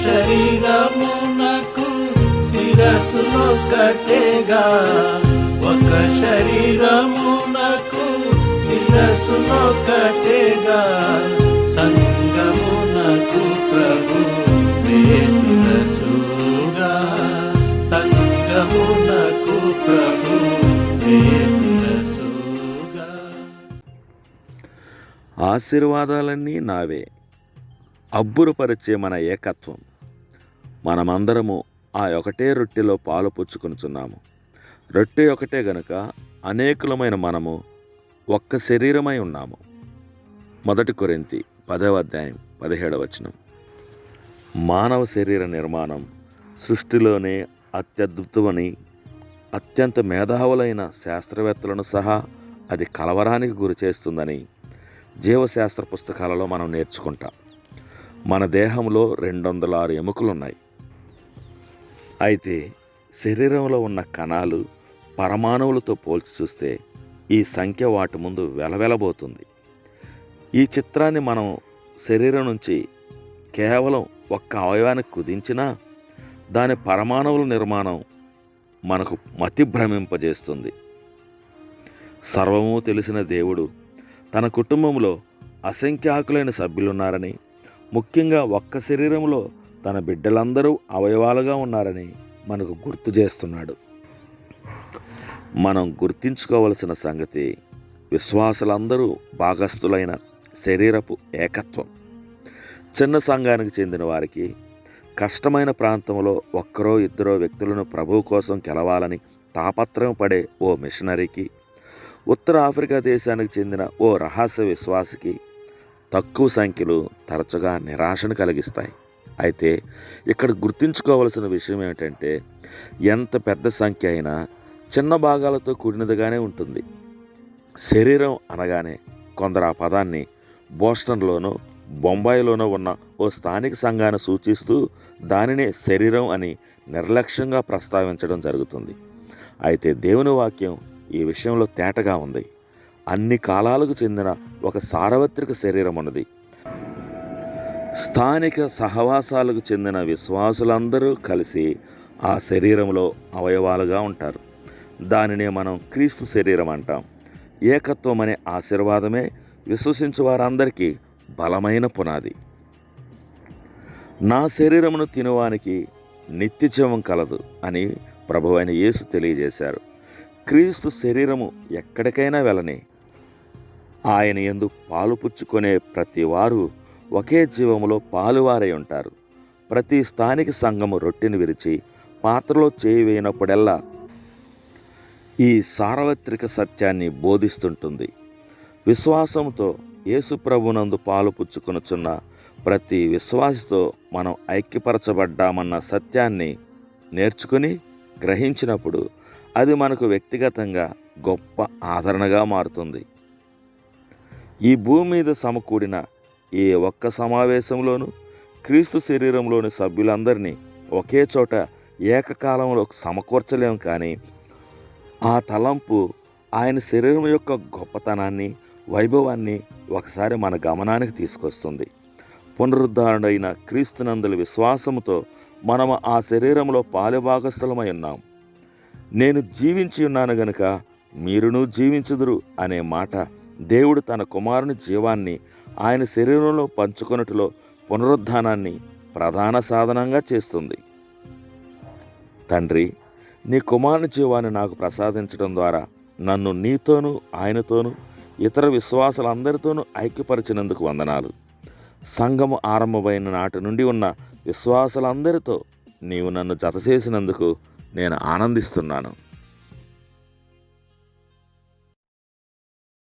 శరీరమునకు శిరస్సునొక్కటేగా, ఒక శరీరమునకు శిరస్సునొక్కటేగా, సంగమునకు ప్రభు శిరస్సుగా, సంగమునకు ప్రభు శిరస్సుగా. ఆశీర్వాదాలన్నీ నావే, అబ్బురపరిచే మన ఏకత్వం. మనమందరము ఆ ఒకటే రొట్టెలో పాలు పుచ్చుకొనుచున్నాము. రొట్టె ఒకటే గనుక అనేకులమైన మనము ఒక్క శరీరమై ఉన్నాము. 1 కొరింథీ 10:17. మానవ శరీర నిర్మాణం సృష్టిలోనే అత్యద్భుతమని అత్యంత మేధావులైన శాస్త్రవేత్తలను సహా అది కలవరానికి గురి చేస్తుందని జీవశాస్త్ర పుస్తకాలలో మనం నేర్చుకుంటాం. మన దేహంలో 206 ఎముకలున్నాయి. అయితే శరీరంలో ఉన్న కణాలు, పరమాణువులతో పోల్చి చూస్తే ఈ సంఖ్య వాటి ముందు వెలవెలబోతుంది. ఈ చిత్రాన్ని మనం శరీరం నుంచి కేవలం ఒక్క అవయవానికి కుదించినా దాని పరమాణువుల నిర్మాణం మనకు మతి భ్రమింపజేస్తుంది. సర్వము తెలిసిన దేవుడు తన కుటుంబంలో అసంఖ్యాకులైన సభ్యులున్నారని, ముఖ్యంగా ఒక్క శరీరంలో తన బిడ్డలందరూ అవయవాలుగా ఉన్నారని మనకు గుర్తు చేస్తున్నాడు. మనం గుర్తించుకోవలసిన సంగతి విశ్వాసులందరూ భాగస్థులైన శరీరపు ఏకత్వం. చిన్న సంఘానికి చెందిన వారికి, కష్టమైన ప్రాంతంలో ఒక్కరో ఇద్దరో వ్యక్తులను ప్రభువు కోసం గెలవాలని తాపత్రయం పడే ఓ మిషనరీకి, ఉత్తర ఆఫ్రికా దేశానికి చెందిన ఓ రహస్య విశ్వాసికి తక్కువ సంఖ్యలు తరచుగా నిరాశను కలిగిస్తాయి. అయితే ఇక్కడ గుర్తుంచుకోవలసిన విషయం ఏమిటంటే, ఎంత పెద్ద సంఖ్య అయినా చిన్న భాగాలతో కూడినదిగానే ఉంటుంది. శరీరం అనగానే కొందరు ఆ పదాన్ని బోస్టన్లోనో బొంబాయిలోనో ఉన్న ఓ స్థానిక సంఘాన్ని సూచిస్తూ దానినే శరీరం అని నిర్లక్ష్యంగా ప్రస్తావించడం జరుగుతుంది. అయితే దేవుని వాక్యం ఈ విషయంలో తేటగా ఉంది. అన్ని కాలాలకు చెందిన ఒక సార్వత్రిక శరీరం ఉన్నది. స్థానిక సహవాసాలకు చెందిన విశ్వాసులందరూ కలిసి ఆ శరీరంలో అవయవాలుగా ఉంటారు. దానినే మనం క్రీస్తు శరీరం అంటాం. ఏకత్వం అనే ఆశీర్వాదమే విశ్వసించు వారందరికీ బలమైన పునాది. నా శరీరమును తినువానికి నిత్యజీవం కలదు అని ప్రభువైన యేసు తెలియజేశారు. క్రీస్తు శరీరము ఎక్కడికైనా వెళ్ళని, ఆయన యందు పాలు పుచ్చుకొనే ప్రతి వారు ఒకే జీవములో పాలువారై ఉంటారు. ప్రతి స్థానిక సంఘము రొట్టెను విరిచి పాత్రలో చేయి వేయినప్పుడల్లా ఈ సార్వత్రిక సత్యాన్ని బోధిస్తుంటుంది. విశ్వాసంతో యేసు ప్రభునందు పాలు పుచ్చుకొనుచున్న ప్రతి విశ్వాసితో మనం ఐక్యపరచబడ్డామన్న సత్యాన్ని నేర్చుకుని గ్రహించినప్పుడు అది మనకు వ్యక్తిగతంగా గొప్ప ఆదరణగా మారుతుంది. ఈ భూమి మీద సమకూడిన ఏ ఒక్క సమావేశంలోనూ క్రీస్తు శరీరంలోని సభ్యులందరినీ ఒకే చోట ఏకకాలంలో సమకూర్చలేం, కానీ ఆ తలంపు ఆయన శరీరం యొక్క గొప్పతనాన్ని, వైభవాన్ని ఒకసారి మన గమనానికి తీసుకొస్తుంది. పునరుద్ధరణైన క్రీస్తునందుల విశ్వాసముతో మనము ఆ శరీరంలో పాలుభాగస్థులమై ఉన్నాం. నేను జీవించి ఉన్నాను గనుక మీరును జీవించుదురు అనే మాట దేవుడు తన కుమారుని జీవాన్ని ఆయన శరీరంలో పంచుకొనుటలో పునరుద్ధానాన్ని ప్రధాన సాధనంగా చేస్తుంది. తండ్రి, నీ కుమారుని జీవాన్ని నాకు ప్రసాదించడం ద్వారా నన్ను నీతోనూ ఆయనతోనూ ఇతర విశ్వాసులందరితోనూ ఐక్యపరిచినందుకు వందనాలు. సంఘము ఆరంభమైన నాటి నుండి ఉన్న విశ్వాసులందరితో నీవు నన్ను జతచేసినందుకు నేను ఆనందిస్తున్నాను.